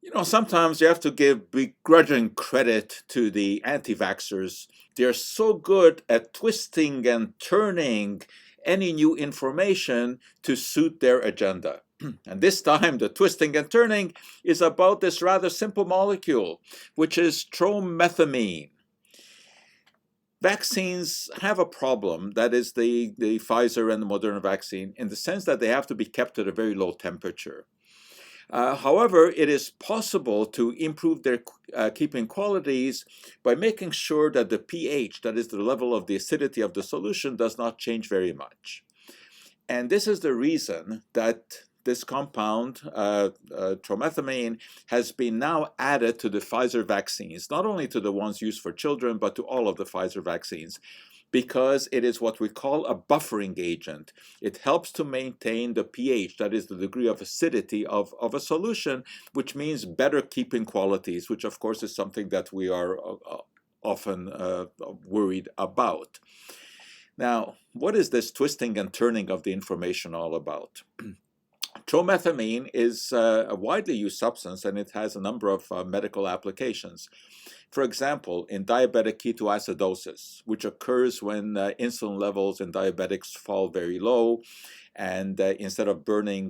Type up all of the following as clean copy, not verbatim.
You know, sometimes you have to give begrudging credit to the anti-vaxxers. They're so good at twisting and turning any new information to suit their agenda. And this time, the twisting and turning is about this rather simple molecule, which is tromethamine. Vaccines have a problem, that is the Pfizer and the Moderna vaccine, in the sense that they have to be kept at a very low temperature. However, it is possible to improve their keeping qualities by making sure that the pH, that is the level of the acidity of the solution, does not change very much. And this is the reason that this compound, tromethamine, has been now added to the Pfizer vaccines, not only to the ones used for children, but to all of the Pfizer vaccines, because it is what we call a buffering agent. It helps to maintain the pH, that is the degree of acidity of a solution, which means better keeping qualities, which of course is something that we are often worried about. Now, what is this twisting and turning of the information all about? Tromethamine is a widely used substance, and it has a number of medical applications. For example, in diabetic ketoacidosis, which occurs when insulin levels in diabetics fall very low, and instead of burning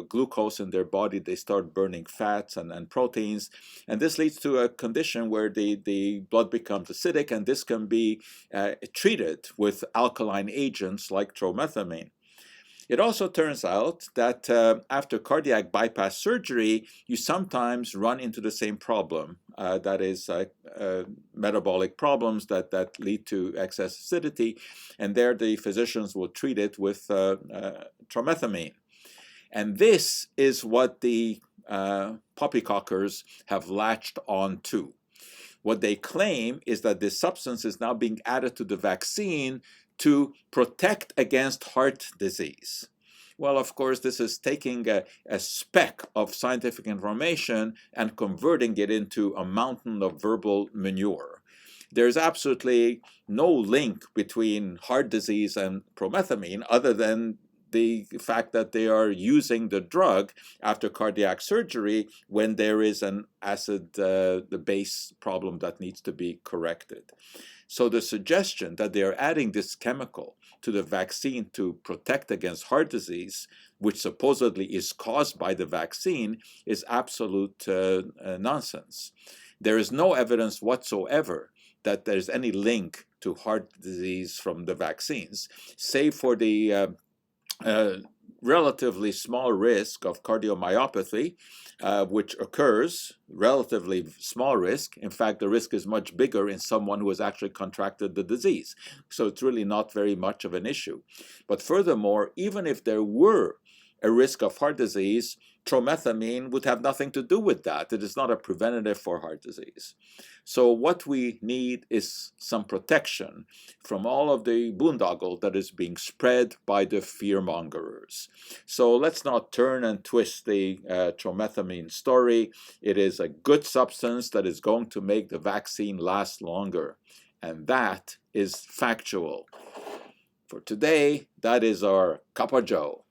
glucose in their body, they start burning fats and proteins. And this leads to a condition where the blood becomes acidic, and this can be treated with alkaline agents like tromethamine. It also turns out that after cardiac bypass surgery, you sometimes run into the same problem. That is metabolic problems that lead to excess acidity. And there the physicians will treat it with tromethamine. And this is what the poppycockers have latched on to. What they claim is that this substance is now being added to the vaccine to protect against heart disease. Well, of course, this is taking a speck of scientific information and converting it into a mountain of verbal manure. There's absolutely no link between heart disease and promethamine other than the fact that they are using the drug after cardiac surgery when there is an acid the base problem that needs to be corrected. So the suggestion that they are adding this chemical to the vaccine to protect against heart disease, which supposedly is caused by the vaccine, is absolute nonsense. There is no evidence whatsoever that there's any link to heart disease from the vaccines, save for the relatively small risk of cardiomyopathy, which occurs, relatively small risk. In fact, the risk is much bigger in someone who has actually contracted the disease. So it's really not very much of an issue. But furthermore, even if there were a risk of heart disease, tromethamine would have nothing to do with that. It is not a preventative for heart disease. So what we need is some protection from all of the boondoggle that is being spread by the fearmongers. So let's not turn and twist the tromethamine story. It is a good substance that is going to make the vaccine last longer. And that is factual. For today, that is our Cup of Joe.